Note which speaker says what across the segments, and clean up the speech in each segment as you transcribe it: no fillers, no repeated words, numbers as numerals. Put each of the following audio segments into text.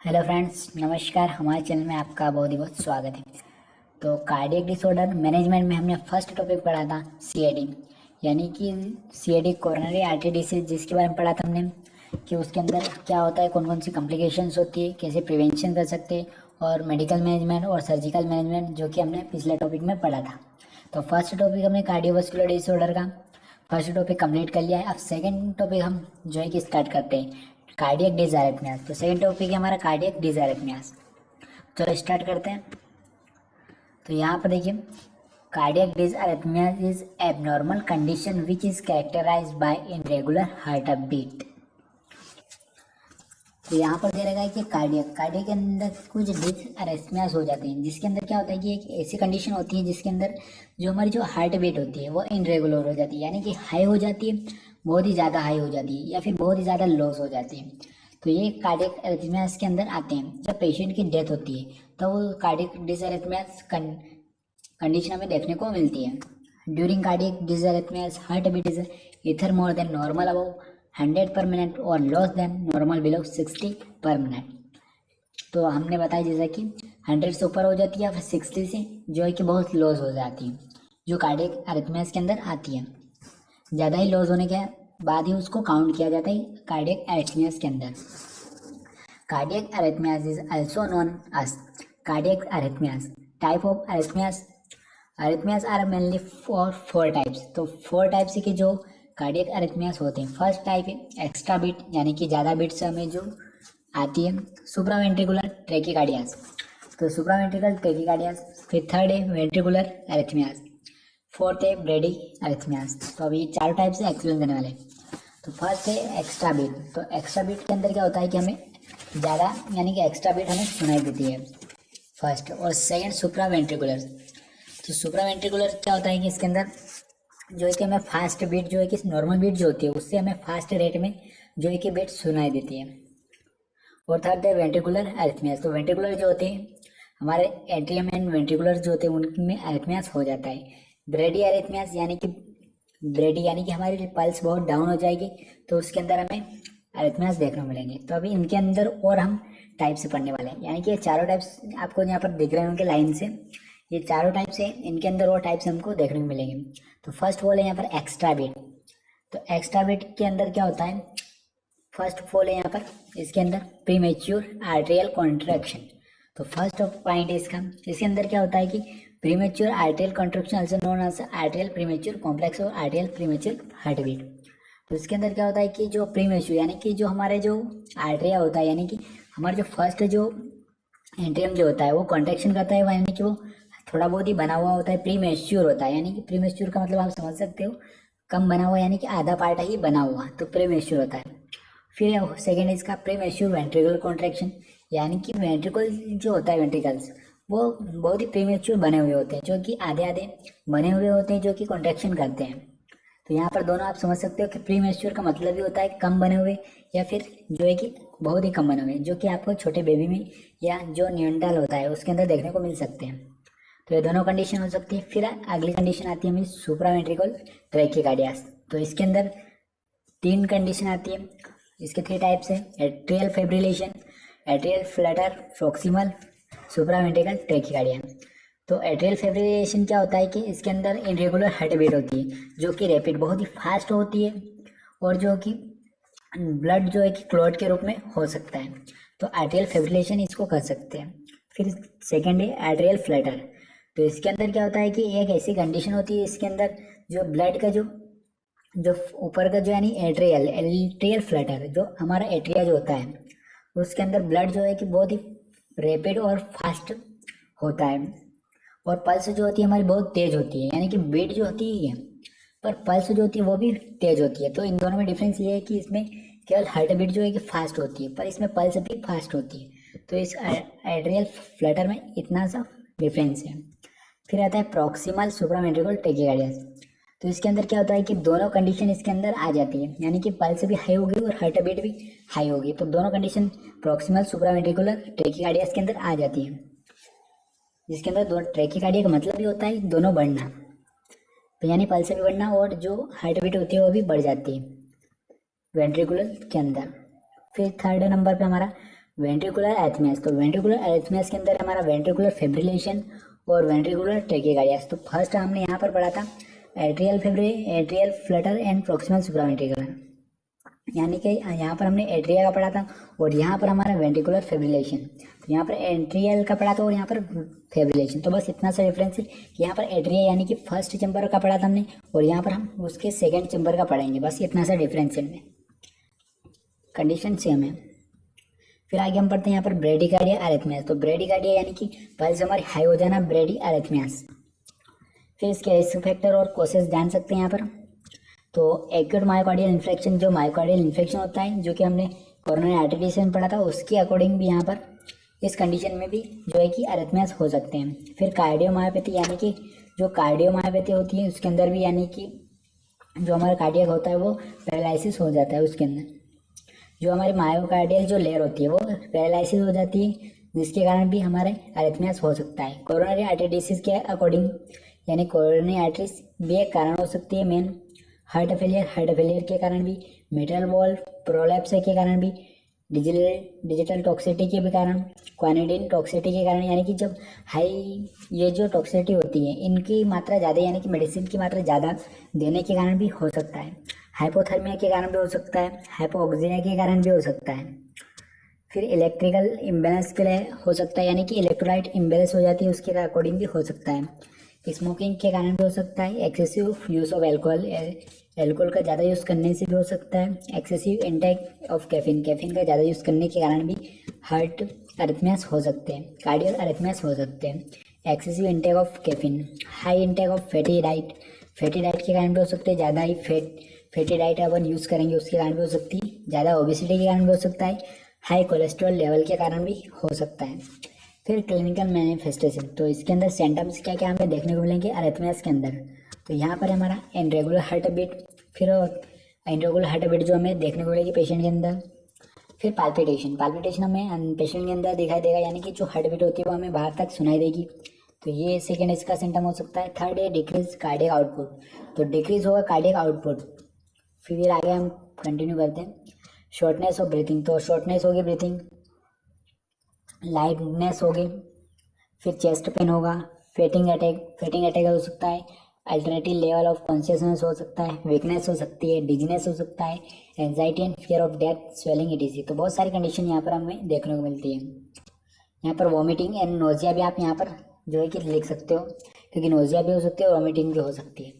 Speaker 1: Hello friends, नमस्कार। हमारे channel में आपका बहुत ही बहुत स्वागत है। तो कार्डियक डिसऑर्डर मैनेजमेंट में हमने फर्स्ट टॉपिक पढ़ा था सीएडी, यानी कि सीएडी कोरोनरी आर्टरी डिसीज, जिसके बारे में पढ़ा था हमने कि उसके अंदर क्या होता है, कौन कौन सी कॉम्प्लिकेशंस होती है, कैसे प्रिवेंशन कर सकते हैं, और मेडिकल मैनेजमेंट और सर्जिकल मैनेजमेंट, जो कि हमने पिछले टॉपिक में पढ़ा था। तो फर्स्ट टॉपिक हमने कार्डियोवास्कुलर डिसऑर्डर का फर्स्ट टॉपिक कंप्लीट कर लिया है। अब सेकंड टॉपिक हम जो है कि स्टार्ट करते हैं, कार्डियक डिसआरिथमियास। तो सेकंड टॉपिक है हमारा कार्डियक डिसआरिथमियास। चलो स्टार्ट करते हैं। तो यहाँ पर देखिए, cardiac dysrhythmias is abnormal condition which is characterised by irregular heart beat. तो यहाँ पर दे रखा है कि कार्डियक के अंदर कुछ डिसआरिथमियास हो जाते हैं, जिसके अंदर क्या होता है कि एक ऐसी कंडीशन होती है जिसके अंदर जो हमारी जो हार्ट बीट होती है वो इनरेगुलर हो जाती है, यानी कि हाई हो जाती है, बहुत ही ज़्यादा हाई हो जाती है, या फिर बहुत ही ज़्यादा लॉस हो जाती है। तो ये कार्डियक अरिथमियास के अंदर आते हैं। जब पेशेंट की डेथ होती है तो वो कार्डियक डिसआरिथमियास कंडीशन हमें देखने को मिलती है। During cardiac dysrhythmias heart beat is either more than normal above 100 per minute और लॉस देन नॉर्मल बिलो 60 पर मिनट। तो हमने बताया जैसा कि 100 से ऊपर हो जाती है या फिर 60 से जो है कि बहुत लॉस हो जाती है, जो कार्डियक अरिथमियास के अंदर आती है। ज़्यादा ही लॉस होने के बाद ही उसको काउंट किया जाता है कार्डियक अरिथमियास के अंदर। Cardiac arrhythmias is also known as cardiac arrhythmias. Type of arrhythmias are mainly for 4 types. तो 4 टाइप्स के जो कार्डियक अरिथमियास होते हैं। फर्स्ट टाइप है एक्स्ट्रा बीट, यानी कि ज़्यादा बीट से हमें जो आती है। सुप्रावेंट्रिकुलर ट्रैकीकार्डियास, तो सुप्रावेंट्रिकल ट्रैकीकार्डियास। फिर थर्ड है वेंट्रिकुलर अरिथमियास। फोर्थ है ब्रेडी अरिथमियास। तो अभी 4 टाइप से एक्सप्लेन करने वाले। तो फर्स्ट है एक्स्ट्रा बीट। तो एक्स्ट्रा बीट के अंदर क्या होता है कि हमें ज़्यादा, यानी कि एक्स्ट्रा बीट हमें सुनाई देती है फर्स्ट। और सेकंड सुप्रावेंट्रिकुलर। तो सुप्रावेंट्रिकुलर क्या होता है कि इसके अंदर जो है कि हमें फास्ट बीट, जो है कि नॉर्मल बीट जो होती है उससे हमें फास्ट रेट में जो है कि बीट सुनाई देती है। और थर्ड है वेंट्रिकुलर अरिथमियास। तो वेंट्रिकुलर जो होते हैं हमारे एट्रियम एंड वेंट्रिकुलर जो होते हैं उनमें अरिथमियास हो जाता है। ब्रेडी अरिथमियास, यानी कि हमारी पल्स बहुत डाउन हो जाएगी, तो उसके अंदर हमें अरिथमियास देखने को मिलेंगे। तो अभी इनके अंदर और हम टाइप से पढ़ने वाले हैं, यानी कि ये चारों टाइप्स आपको यहाँ पर दिख रहे होंगे लाइन से। ये चारों टाइप्स है, इनके अंदर और टाइप्स हमको देखने को मिलेंगे। तो फर्स्ट वॉल है यहाँ पर एक्स्ट्रा बीट। तो एक्स्ट्रा बीट के अंदर क्या होता है, फर्स्ट ऑफ ऑल है यहाँ पर इसके अंदर प्रीमेच्योर आर्टेरियल कॉन्ट्रैक्शन। तो फर्स्ट ऑफ पॉइंट है इसका, इसके अंदर क्या होता है कि premature arterial contraction also known as arterial premature complex और आर्टेरियल प्रीमेच्योर हार्ट बीट। तो इसके अंदर क्या होता है कि जो प्रीमेच्योर, यानी कि जो हमारे जो आर्टेरिया होता है, यानी कि हमारा जो फर्स्ट जो एंट्रियम जो होता है वो कॉन्ट्रैक्शन करता है, यानी कि वो थोड़ा बहुत ही बना हुआ होता है, प्रीमेच्योर होता है। यानी कि प्रीमेच्योर का मतलब आप समझ सकते हो, कम बना हुआ, यानी कि आधा पार्ट ही बना हुआ, तो प्रीमेच्योर होता है। फिर सेकेंड इसका प्रीमेच्योर वेंट्रिकल कॉन्ट्रैक्शन, यानी कि वेंट्रिकल जो होता है, वेंट्रिकल्स वो बहुत ही प्रीमेच्योर बने हुए होते हैं, जो कि आधे आधे बने हुए होते हैं, जो कि कॉन्ट्रैक्शन करते हैं। तो यहाँ पर दोनों आप समझ सकते हो कि प्रीमेच्योर का मतलब ही होता है कम बने हुए, या फिर जो है कि बहुत ही कम बने हुए, जो कि आपको छोटे बेबी में या जो न्यूनटाल होता है उसके अंदर देखने को मिल सकते हैं। तो ये दोनों कंडीशन हो सकती है। फिर अगली कंडीशन आती है हमें सुप्रावेंट्रिकल ट्रैकीकार्डियास। तो इसके अंदर 3 कंडीशन आती है। इसके 3 टाइप्स है, atrial fibrillation, atrial flutter, proximal supraventricular tachycardia. तो एट्रियल फिब्रिलेशन क्या होता है कि इसके अंदर इरेगुलर हार्ट बीट होती है, जो कि रैपिड बहुत ही फास्ट होती है, और जो कि ब्लड जो है कि क्लॉट के रूप में हो सकता है। तो एट्रियल फिब्रिलेशन इसको कर सकते हैं। फिर सेकेंड है एट्रियल फ्लटर। तो इसके अंदर क्या होता है कि एक ऐसी कंडीशन होती है, इसके अंदर जो ब्लड का जो ऊपर का जो, यानी एट्रियल फ्लटर, जो हमारा एट्रिया जो होता है उसके अंदर ब्लड जो है कि बहुत ही रैपिड और फास्ट होता है, और पल्स जो होती है हमारी बहुत तेज होती है, यानी कि बीट जो होती है पर पल्स जो होती है वो भी तेज होती है। तो इन दोनों में डिफरेंस ये है कि इसमें केवल हार्ट बीट जो है कि फास्ट होती है, पर इसमें पल्स भी फास्ट होती है। तो इस एट्रियल फ्लटर में इतना सा डिफरेंस है। फिर आता है प्रॉक्सिमल सुप्रावेंट्रिकल ट्रैकीकार्डियास। तो इसके अंदर क्या होता है कि दोनों कंडीशन इसके अंदर आ जाती है, यानी कि पल्स भी हाई होगी और हार्ट बीट भी हाई होगी। तो दोनों कंडीशन प्रॉक्सिमल सुप्रावेंट्रिकुलर ट्रैकीकार्डियास के अंदर आ जाती है, जिसके अंदर दोनों ट्रैकीकार्डिया का मतलब भी होता है दोनों बढ़ना, तो यानी पल्स भी बढ़ना और जो हार्ट बीट होती है वो भी बढ़ जाती है वेंट्रिकुलर के अंदर। फिर थर्ड नंबर पे हमारा वेंट्रिकुलर एरिथमियास, तो वेंट्रिकुलर एरिथमियास के अंदर हमारा वेंट्रिकुलर फिब्रिलेशन और वेंट्रिकुलर टैकीकार्डिया। तो फर्स्ट हमने यहाँ पर पढ़ा था atrial Flutter and proximal supraventricular, यानी कि यहाँ पर हमने एट्रिया का पढ़ा था और यहाँ पर हमारा वेंट्रिकुलर फिब्रिलेशन। तो यहाँ पर एट्रियल का पढ़ा था और यहाँ पर फिब्रिलेशन। तो बस इतना सा डिफरेंस है कि यहाँ पर एट्रिया यानी कि फर्स्ट चैम्बर का पढ़ा था हमने और यहाँ पर हम उसके सेकेंड चैम्बर का पढ़ेंगे, बस इतना सा डिफरेंस है इनमें, कंडीशन सेम है। फिर आगे हम पढ़ते हैं यहाँ पर ब्रेडिकार्डिया एरिथमियास। तो ब्रेडिकार्डिया यानी कि पल्स हमारी हाई हो जाना, ब्रेडी एरिथमियास। फिर इसके रिस्क फैक्टर और कोसेस जान सकते हैं यहाँ पर। तो एक्यूट मायोकार्डियल इन्फेक्शन, जो मायोकार्डियल इन्फेक्शन होता है जो कि हमने कोरोनरी आर्टरी डिसीज में पढ़ा था, उसके अकॉर्डिंग भी यहाँ पर इस कंडीशन में भी जो है कि एरिथमियास हो सकते हैं। फिर कार्डियोमायोपैथी, यानी कि जो कार्डियोमायोपैथी होती है उसके अंदर भी यानी कि जो हमारा कार्डियक होता है वो पैरालिसिस हो जाता है, उसके अंदर जो हमारी मायोकार्डियल जो लेयर होती है वो पैरालिसिस हो जाती है, जिसके कारण भी हमारे एरिथमियास हो सकता है। कोरोनरी आर्टरी डिसीज के अकॉर्डिंग यानी कोरोनरी आर्टरीज भी एक कारण हो सकती है मेन। हार्ट फेलियर के कारण भी, मिट्रल वॉल्व प्रोलैप्स के कारण भी, डिजिटल टॉक्सिसिटी के भी कारण, क्वानिडीन टॉक्सिसिटी के कारण, यानी कि जब हाई ये जो टॉक्सिसिटी होती है इनकी मात्रा ज़्यादा यानी कि मेडिसिन की मात्रा ज़्यादा देने के कारण भी हो सकता है। हाइपोथर्मिया के कारण भी हो सकता है, हाइपोऑक्सिया के कारण भी हो सकता है। फिर इलेक्ट्रिकल इम्बेलेंस के लिए हो सकता है, यानी कि इलेक्ट्रोलाइट इम्बेलेंस हो जाती है उसके अकॉर्डिंग भी हो सकता है। स्मोकिंग के कारण भी हो सकता है, एक्सेसिव यूज़ ऑफ एल्कोहल का ज़्यादा यूज़ करने से भी हो सकता है, एक्सेसिव इंटेक ऑफ कैफीन का ज़्यादा यूज़ करने के कारण भी हार्ट एरिथमियास हो सकते हैं, कार्डियल एरिथमियास हो सकते हैं। Excessive intake of caffeine, high intake of fatty diet के कारण भी हो सकते हैं, ज़्यादा ही फैटी डाइट अपन यूज़ करेंगे उसके कारण भी हो सकती है, ज़्यादा ओबेसिटी के कारण भी हो सकता है, हाई कोलेस्ट्रॉल लेवल के कारण भी हो सकता है। फिर क्लिनिकल मैनिफेस्टेशन, तो इसके अंदर सिम्टम्स क्या क्या हमें देखने को मिलेंगे एरिथमियास के अंदर। तो यहाँ पर हमारा इनरेगुलर हार्ट बीट, फिर इनरेगुलर हार्ट बीट जो हमें देखने को मिलेगी पेशेंट के अंदर। फिर पाल्पिटेशन हमें पेशेंट के अंदर दिखाई देगा, यानी कि जो हार्ट बीट होती है वो हमें बाहर तक सुनाई देगी। तो ये सेकेंड इसका सिम्टम हो सकता है। थर्ड है डिक्रीज कार्डियक आउटपुट, तो डिक्रीज होगा कार्डियक आउटपुट। फिर आगे हम कंटिन्यू करते हैं। शॉर्टनेस ऑफ ब्रीथिंग, तो शॉर्टनेस होगी ब्रीथिंग, लाइटनेस होगी, फिर चेस्ट पेन होगा, फेटिंग अटैक हो सकता है, अल्टरनेटिव लेवल ऑफ कॉन्शियसनेस हो सकता है, वीकनेस हो सकती है, डिजीनेस हो सकता है, anxiety and fear of death, swelling etc.. तो बहुत सारी कंडीशन यहाँ पर हमें देखने को मिलती है। यहाँ पर वॉमिटिंग एंड नोजिया भी आप यहाँ पर जो है कि लिख सकते हो, क्योंकि नोजिया भी हो सकती है और वॉमिटिंग भी हो सकती है।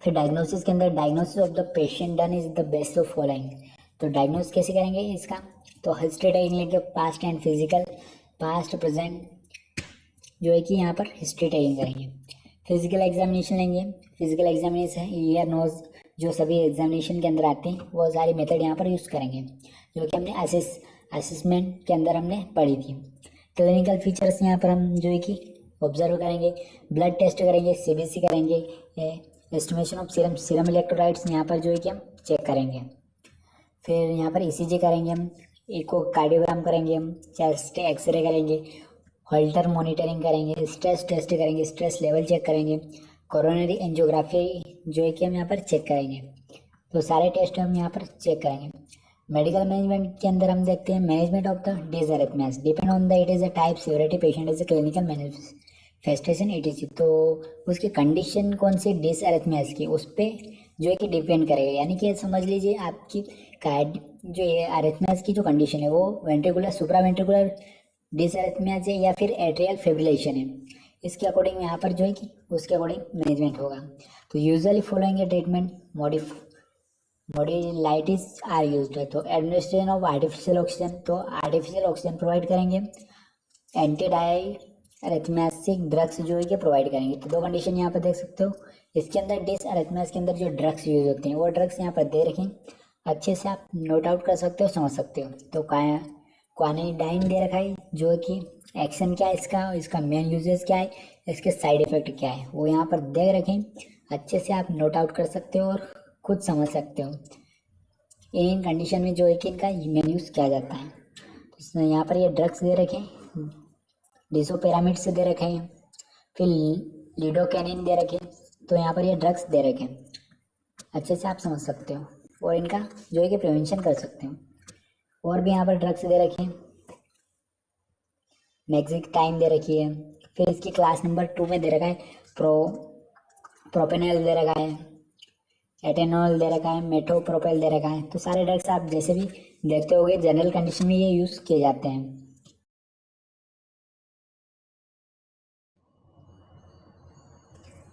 Speaker 1: फिर डायग्नोसिस के अंदर diagnosis of the patient done is the best of following. तो डायग्नोस कैसे करेंगे इसका, तो हिस्ट्री टेकिंग लेंगे, past and physical, past present जो है कि यहाँ पर हिस्ट्री टेकिंग करेंगे। फिजिकल एग्जामिनेशन लेंगे, फिजिकल एग्जामिनेशन ईयर नोज जो सभी एग्जामिनेशन के अंदर आते हैं वो सारी मेथड यहाँ पर यूज़ करेंगे, जो कि हमने असेसमेंट के अंदर हमने पढ़ी थी। क्लिनिकल फीचर्स यहाँ पर हम जो है कि ऑब्जर्व करेंगे, ब्लड टेस्ट करेंगे, सीबीसी करेंगे, एस्टिमेशन ऑफ सीरम इलेक्ट्रोलाइट्स यहाँ पर जो है कि हम चेक करेंगे। फिर यहाँ पर ईसीजी करेंगे हम, इकोकार्डियोग्राम करेंगे हम, चेस्ट एक्सरे करेंगे, हॉल्टर मॉनिटरिंग करेंगे, स्ट्रेस टेस्ट करेंगे, स्ट्रेस लेवल चेक करेंगे, कोरोनरी एंजियोग्राफी जो है कि हम यहाँ पर चेक करेंगे। तो सारे टेस्ट हम यहाँ पर चेक करेंगे। मेडिकल मैनेजमेंट के अंदर हम देखते हैं management of the dis arrhythmias depend on the it is a type severity patient is a clinical manifestation etc. तो उसकी कंडीशन कौन सी डिस एरिथमियास की उस पर जो है कि डिपेंड करेगा, यानी कि समझ लीजिए आपकी जो ये एरिथमियास की जो कंडीशन है वो वेंट्रिकुलर सुप्रा वेंट्रिकुलर डिस एरिथमियास है या फिर एट्रियल फिब्रिलेशन है, इसके अकॉर्डिंग यहाँ पर जो है कि उसके अकॉर्डिंग मैनेजमेंट होगा। तो usually following a treatment modalities are used है। तो एडमिनिस्ट्रेशन ऑफ आर्टिफिशियल ऑक्सीजन, तो आर्टिफिशियल ऑक्सीजन प्रोवाइड करेंगे, एंटी डायरिथमियाटिक ड्रग्स जो है कि प्रोवाइड करेंगे। तो दो कंडीशन यहाँ पर देख सकते हो। इसके अंदर डिस एरिथमियास के अंदर जो ड्रग्स यूज होते हैं वो ड्रग्स यहाँ पर दे रखें, अच्छे से आप नोट आउट कर सकते हो, समझ सकते हो। तो क्वानिडाइन दे रखा है जो कि एक्शन क्या है इसका मेन यूजेस क्या है, इसके साइड इफेक्ट क्या है वो यहाँ पर दे रखें, अच्छे से आप नोट आउट कर सकते हो और खुद समझ सकते हो इन कंडीशन में जो है कि इनका मेन यूज़ किया जाता है। तो यहाँ पर ये ड्रग्स दे रखे, डिसोपेरामिड्स दे रखे हैं, फिर लिडोकैनिन दे रखे, तो यहाँ पर ये ड्रग्स दे रखे अच्छे से आप समझ सकते हो और इनका जो है कि प्रिवेंशन कर सकते हो। और भी यहाँ पर ड्रग्स दे रखे हैं, मैक्सिक टाइम दे रखी है। फिर इसकी क्लास नंबर 2 में दे रखा है प्रोपेनल दे रखा है, एटेनॉल दे रखा है, मेटोप्रोपेल दे रखा है। तो सारे ड्रग्स आप जैसे भी देखते होंगे जनरल कंडीशन में ये यूज़ किए जाते हैं।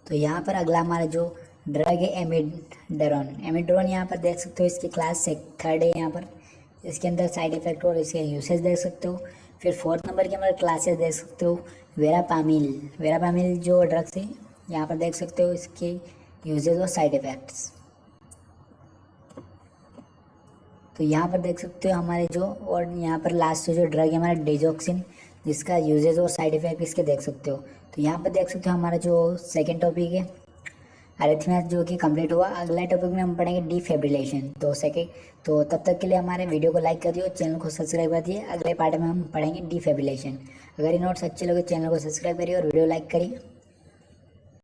Speaker 1: तो यहाँ पर अगला हमारा जो ड्रग है एमिड्रोन। एमिड्रोन यहाँ पर देख सकते हो, इसकी क्लास 3rd है यहाँ पर। इसके अंदर साइड इफेक्ट और इसके यूसेज देख सकते हो। फिर 4th नंबर के हमारे क्लासेस देख सकते हो। वेरापामिल जो ड्रग्स है यहाँ पर देख सकते हो, इसके यूजेज और साइड इफेक्ट्स। तो यहाँ पर देख सकते हो हमारे जो, और यहाँ पर लास्ट जो ड्रग है हमारा डिजोक्सिन, जिसका यूजेज और साइड इफेक्ट इसके देख सकते हो। तो यहाँ पर देख सकते हो हमारा जो सेकेंड टॉपिक है अरिथमिया जो कि कंप्लीट हुआ। अगला टॉपिक में हम पढ़ेंगे डिफिब्रिलेशन। तो तब तक के लिए हमारे वीडियो को लाइक कर दियो, चैनल को सब्सक्राइब कर दिए। अगले पार्ट में हम पढ़ेंगे डिफिब्रिलेशन। अगर ये नोट्स अच्छे लगे चैनल को सब्सक्राइब करिए और वीडियो लाइक करिए।